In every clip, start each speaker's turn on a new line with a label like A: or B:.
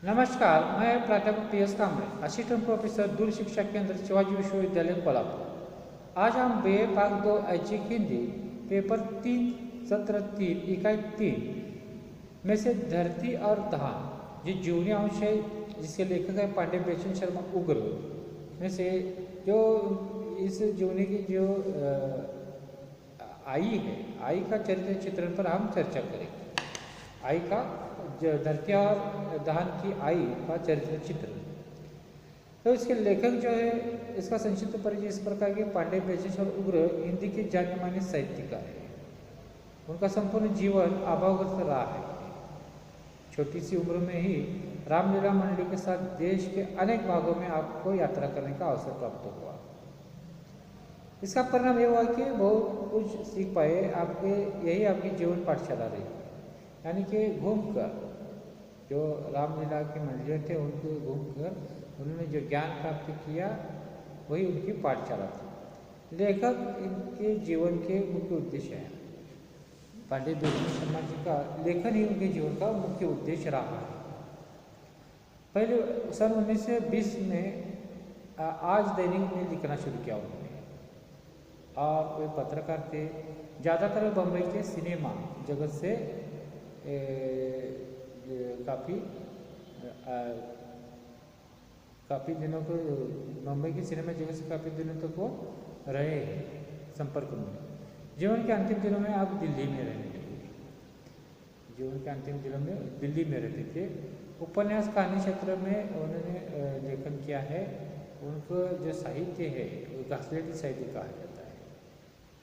A: नमस्कार, मैं प्राध्यापक पी.एस. कांबळे, असिस्टंट प्रोफेसर दूर शिक्षा केंद्र शिवाजी विश्वविद्यालय कोल्हापुर। आज हम बी.ए. भाग 2 ऐच्छिक हिंदी पेपर 3 सत्र 3 इकाई 3 में से धरती और धान जो जीवनी अंश है जिसके लेखक है पांडे बेचन शर्मा उग्र में से जो इस जीवनी की जो आई है, आई का चरित्र चित्रण पर हम चर्चा करेंगे। आई का धरती और दहन की आई का चरित्र चित्र। तो इसके लेखक जो है, इसका संक्षिप्त परिचय इस प्रकार के पांडे बेचन उग्र हिंदी के जाने माने साहित्यकार है। उनका संपूर्ण जीवन अभावग्रस्त रहा है। छोटी सी उम्र में ही रामलीला मंडली के साथ देश के अनेक भागों में आपको यात्रा करने का अवसर प्राप्त हुआ। इसका परिणाम यह हुआ कि बहुत कुछ सीख पाए। यही आपकी जीवन पाठशाला रही, यानी कि घूमकर जो रामलीला के मंडली थे उनको घूमकर उन्होंने जो ज्ञान प्राप्त किया वही उनकी पाठशाला थी। लेखक इनके जीवन के मुख्य उद्देश्य है। पांडे बेचन शर्मा जी का लेखन ही उनके जीवन का मुख्य उद्देश्य रहा है। पहले सन 1920 में आज दैनिक में लिखना शुरू किया उन्होंने, और वे पत्रकार थे। ज़्यादातर बम्बई के सिनेमा जगत से काफ़ी दिनों को बम्बई के सिनेमा जगत से काफ़ी दिनों तक वो रहे हैं संपर्क में। जीवन के अंतिम दिनों में आप दिल्ली में रहने लगे। जीवन के अंतिम दिनों में दिल्ली में रहते थे। उपन्यास कहानी क्षेत्र में उन्होंने लेखन किया है। उनको जो साहित्य है वो घासलेटी साहित्य कहा जाता है।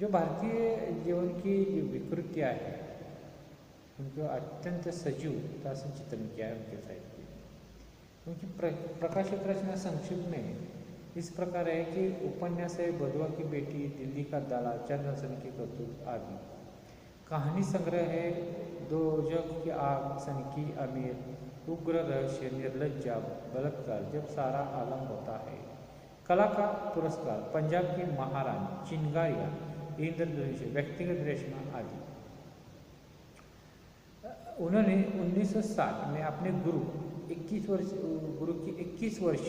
A: जो भारतीय जीवन की जो विकृतियाँ है उनको अत्यंत सजीवता से चित्रण किया है उनके साहित्य। उनकी प्रकाशित रचना संक्षिप्त में इस प्रकार है कि उपन्यास है बधुआ की बेटी, दिल्ली का दाला, चंद हसन की करतूत आदि। कहानी संग्रह है दोजख की आग, सनकी अमीर, उग्र रहस्य, निर्लज्जा, बलात्कार, जब सारा आलम होता है, कला का पुरस्कार, पंजाब की महारानी, चिंगारियाँ, इंद्रधनुष, व्यक्तिगत रेशमा आदि। उन्होंने 1960 में अपने गुरु की 21 वर्ष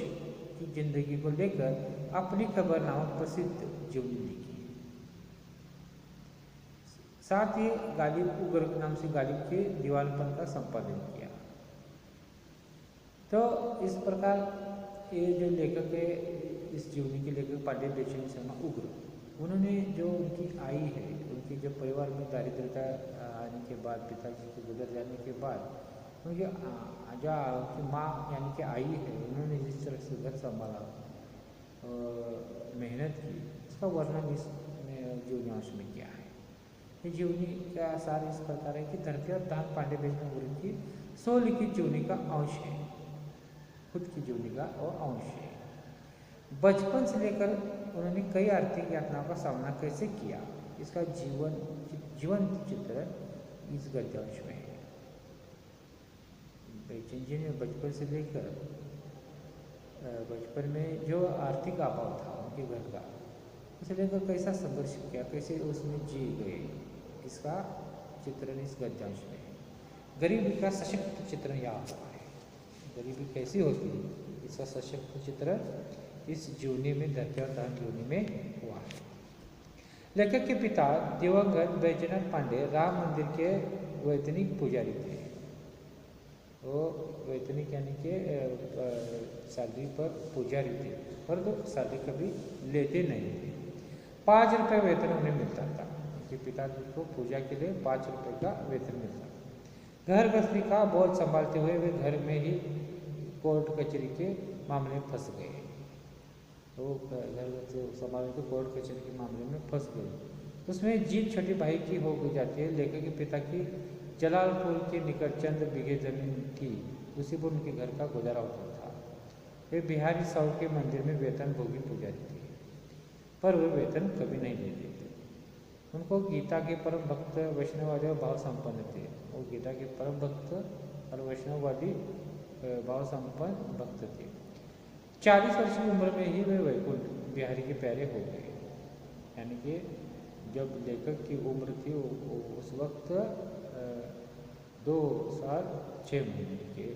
A: की जिंदगी को लेकर अपनी खबर नामक प्रसिद्ध जीवनी लिखी। साथ ही गालिब उग्र नाम से गालिब के दीवानपन का संपादन किया। तो इस प्रकार ये जो लेखक है, इस जीवनी के लेखक पांडे बेचन शर्मा उग्र, उन्होंने जो उनकी आई है, उनके जो परिवार में दारिद्रता आने के बाद, पिताजी के गुजर जाने के बाद, उनकी माँ यानी कि आई है, उन्होंने जिस तरह से घर संभाला, मेहनत की, इसका वर्णन इस जीवनी अंश में किया है। ये जीवनी का सार इस प्रकार है कि धरती और दहन पांडे बेचन उग्र की स्वलिखित जीवनी का अंश है, खुद की जीवनी का और अंश है। बचपन से लेकर उन्होंने कई आर्थिक यातनाओं का सामना कैसे किया, इसका जीवंत चित्र इस गद्यांश में है। बेचन जी ने बचपन से लेकर बचपन में जो आर्थिक अभाव था उनके घर का, उसे लेकर कैसा संघर्ष किया, कैसे उसमें जी गए, इसका चित्रण इस गद्यांश में है। गरीबी का सशक्त चित्रण यहाँ हुआ है। गरीबी कैसी होती है, इसका सशक्त चित्रण इस जीवनी में, धरती और दहन जीवनी में हुआ है। लेखक के पिता दिवंगत बैजनाथ पांडे राम मंदिर के वैतनिक पुजारी थे। वो वैतनिक यानी कि सैलरी पर पुजारी थे, पर तो सैलरी कभी लेते नहीं थे। 5 रुपये वेतन उन्हें मिलता था। उनके पिताजी को पूजा के लिए 5 रुपये का वेतन मिलता। घर गृहस्थी का बोझ संभालते हुए वे घर में ही कोर्ट कचहरी के मामले में फंस गए। तो घर संभालने के कोर्ट कचहरी के मामले में फंस गए। उसमें जीत छोटी भाई की हो जाती है। लेखक के पिता की जलालपुर के निकट चंद बीघे जमीन थी, उसी पर उनके घर का गुजारा होता था। वे बिहारी साहू के मंदिर में वेतन भोगी पुजारी थे, पर वे वेतन कभी नहीं लेते थे। उनको गीता के परम भक्त, वैष्णववादी और भाव संपन्न थे। वो गीता के परम भक्त और वैष्णववादी भाव संपन्न भक्त थे। 40 वर्ष की उम्र में ही वे वैकुंठ बिहारी के प्यारे हो गए। यानी कि जब लेखक की उम्र थी उस वक्त 2 साल 6 महीने के थे।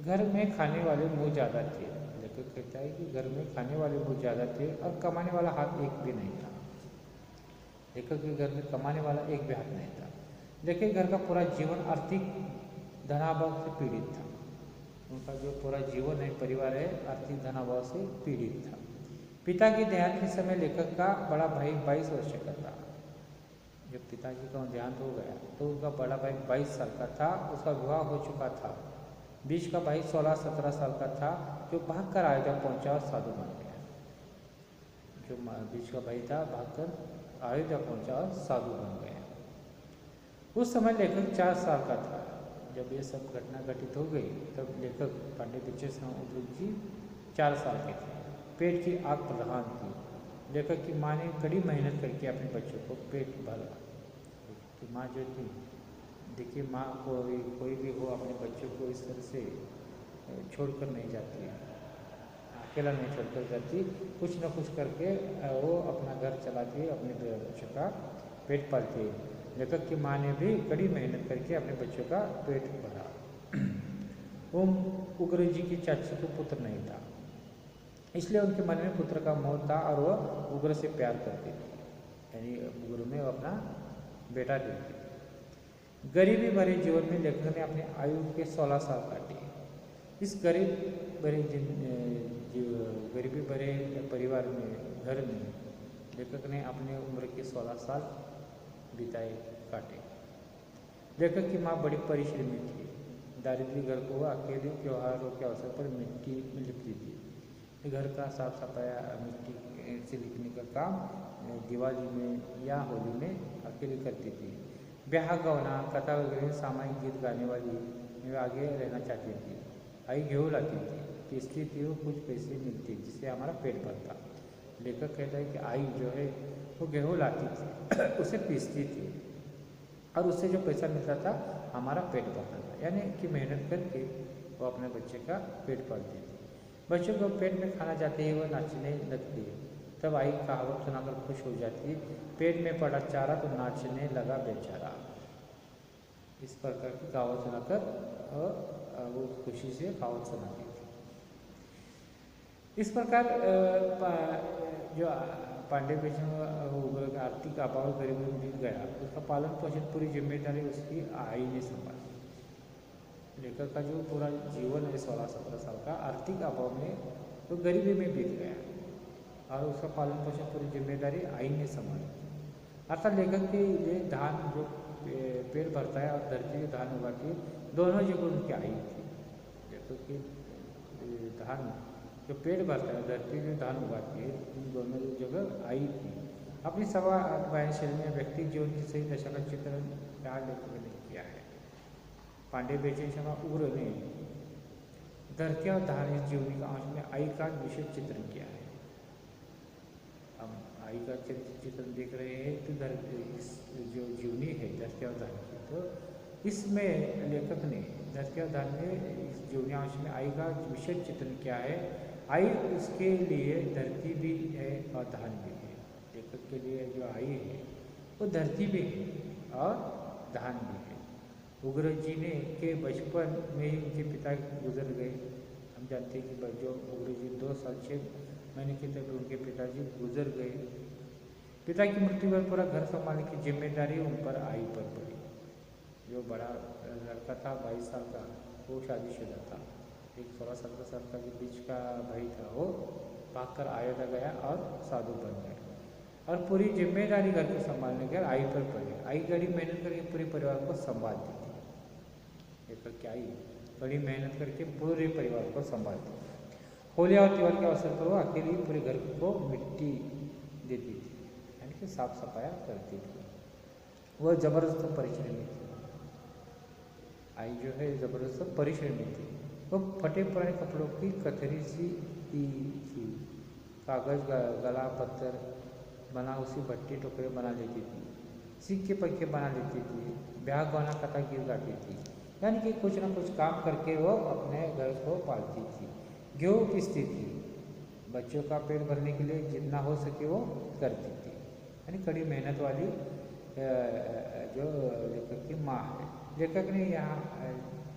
A: घर में खाने वाले मुँह ज़्यादा थे। लेखक कहता है कि घर में खाने वाले मुँह ज़्यादा थे और कमाने वाला हाथ एक भी नहीं था। लेखक के घर में कमाने वाला एक भी हाथ नहीं था। लेखक घर का पूरा जीवन आर्थिक धनाभाव से पीड़ित था। उनका जो पूरा जीवन है, परिवार है, आर्थिक धनाभाव से पीड़ित था। पिता के देहांत के समय लेखक का बड़ा भाई 22 वर्ष का था। जब पिताजी का देहांत हो गया तो उनका बड़ा भाई 22 साल का था, उसका विवाह हो चुका था। बीच का भाई 16-17 साल का था, जो भागकर अयोध्या पहुंचा और साधु बन गया। जो बीच का भाई था भागकर अयोध्या पहुंचा और साधु बन गया। उस समय लेखक 4 साल का था। जब ये सब घटना घटित हो गई तब लेखक पांडे विजय जी 4 साल के थे। पेट की आग प्रधान थी। लेखक की माँ ने कड़ी मेहनत करके अपने बच्चों को पेट भरा। कि माँ जो थी, देखिए माँ कोई भी हो अपने बच्चों को इस तरह से छोड़कर नहीं जाती है, अकेला नहीं छोड़कर जाती, कुछ न कुछ करके वो अपना घर चलाती है, अपने बच्चों का पेट पालती है। लेखक की माँ ने भी कड़ी मेहनत करके अपने बच्चों का पेट भरा। वो उग्र जी की चाची को पुत्र नहीं था, इसलिए उनके मन में पुत्र का मोह था और वह उग्र से प्यार करती थी। यानी उग्र में वो अपना बेटा देखती थी। गरीबी भरे जीवन में लेखक ने अपने आयु के 16 साल काटे। इस गरीबी भरे परिवार में, घर में लेखक ने अपने उम्र के 16 साल बिताए, काटे। लेखक की माँ बड़ी परिश्रमी थी। दारिद्र्य घर को अकेले त्योहारों के अवसर पर मिट्टी में लिपती थी। घर का साफ सफाई मिट्टी से लिखने का काम दिवाली में या होली में अकेले करती थी। ब्याह गवना कथा वगैरह सामायिक गीत गाने वाली में आगे रहना चाहती थी। आई गेहूँ लाती थी, पीसती थी, वो कुछ पैसे मिलती जिससे हमारा पेट भरता। लेखक कहता है कि आई जो है वो गेहूँ लाती थी, उसे पीसती थी और उससे जो पैसा मिलता था हमारा पेट भरता था। यानी कि मेहनत करके वो अपने बच्चे का पेट पालती थी। बच्चों को पेट में खाना जाते ही वह नाचने लगती है। तब आई कहावत सुनाकर खुश हो जाती है, पेट में पड़ा चारा तो नाचने लगा बेचारा। इस प्रकार की कहावत सुनाकर वो खुशी से कहावत सुनाती थी। इस प्रकार जो पांडे बेचन आर्थिक अभाव गरीबी में मिल गया, उसका पालन पोषण पूरी जिम्मेदारी उसकी आई ने संभाली। लेखक का जो पूरा जीवन है 16-17 साल का आर्थिक अभाव में तो गरीबी में बीत गया और उसका पालन पोषण पूरी जिम्मेदारी आई ने संभाली। अर्थात लेखक के लिए धान जो पेड़ भरता है और धरती में धान उगाती है, दोनों जगह उनकी आई थी। लेखक की धान जो पेड़ भरता है, धरती में धान उगाती है, इन दोनों जगह आई थी। अपनी सवा बयान शैली में व्यक्ति जीवन की सही दशा का चित्रण प्यार लेखक ने किया है। पांडे बेचन शर्मा उग्र ने धरती और धान इस जीवनी का अंश में आई का विशेष चित्रण किया है। हम आई का चित्रण देख रहे हैं तो इस जो जीवनी है धरती और धान की, तो इसमें लेखक ने धरती और धान में इस जीवनी अंश में आई का विशेष चित्रण किया है। आई उसके लिए धरती भी है और धान भी है। लेखक के लिए जो आई है वो धरती भी है और धान भी है। उग्र जी ने के बचपन में ही उनके पिता गुजर गए। हम जानते हैं कि जो उग्र जी 2 साल 6 महीने के तक उनके पिताजी गुजर गए। पिता की मृत्यु पर पूरा घर संभालने की जिम्मेदारी उन पर आई पर पड़ी। जो बड़ा लड़का था 22 साल का, वो शादीशुदा था। एक 16-17 साल का जो बीच का भाई था वो भागकर अयोध्या गया और साधु बन गया और पूरी जिम्मेदारी घर को संभालने के आई पर पड़ी। आई कड़ी मेहनत करके पूरे परिवार को संभालती थी। लेकर क्या आई बड़ी मेहनत करके पूरे परिवार को संभालती थी। होली और त्योहार के अवसर पर वो अकेली पूरे घर को मिट्टी देती थी, यानी कि साफ सफाई करती थी। वह जबरदस्त परिश्रमी थी। आई जो है जबरदस्त परिश्रमी थी। वो फटे पुराने कपड़ों की कतरी सी थी, कागज गला पत्थर बना उसी भट्टी टुकड़े बना लेती थी, सीख के पंखे बना लेती थी, ब्याह गहना कथा गिर गाती थी। यानी कि कुछ ना कुछ काम करके वो अपने घर को पालती थी। गेहूँ पीसती थी, बच्चों का पेट भरने के लिए जितना हो सके वो करती थी। यानी कड़ी मेहनत वाली जो लेखक की माँ है। लेखक ने यहाँ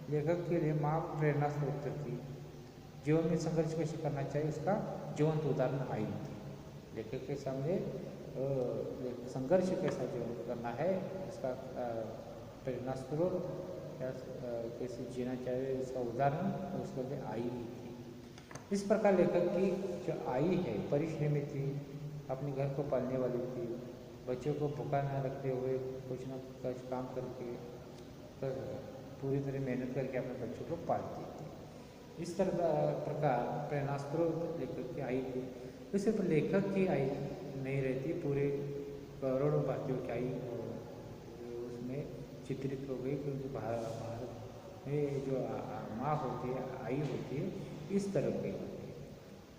A: लेखक के लिए माँ प्रेरणा स्रोत थी। जीवन में संघर्ष कैसे करना चाहिए उसका जीवंत उदाहरण आई थी। लेखक के सामने संघर्ष कैसा जीवन करना है इसका प्रेरणा स्रोत या कैसे जीना चाहिए इसका उदाहरण उसके लिए आई हुई थी। इस प्रकार लेखक की जो आई है परिश्रमी थी, अपने घर को पालने वाली थी, बच्चों को भूखा न रखते हुए कुछ न कुछ काम करके पूरी तरह मेहनत करके अपने बच्चों को पालती थी। इस प्रकार प्रेरणा स्रोत लेखक की आई थी। तो सिर्फ लेखक की आई नहीं रहती, पूरे करोड़ों भारतीयों की आई उसमें चित्रित हो गई, क्योंकि भारत में जो माँ होती है, आई होती है, इस तरह की होती है।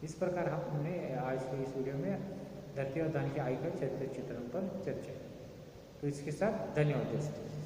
A: इस प्रकार हमने आज के इस वीडियो में धरती और धन की आई का चरित्र चित्रण पर चर्चा की। तो इसके साथ धन्यवाद दोस्तों।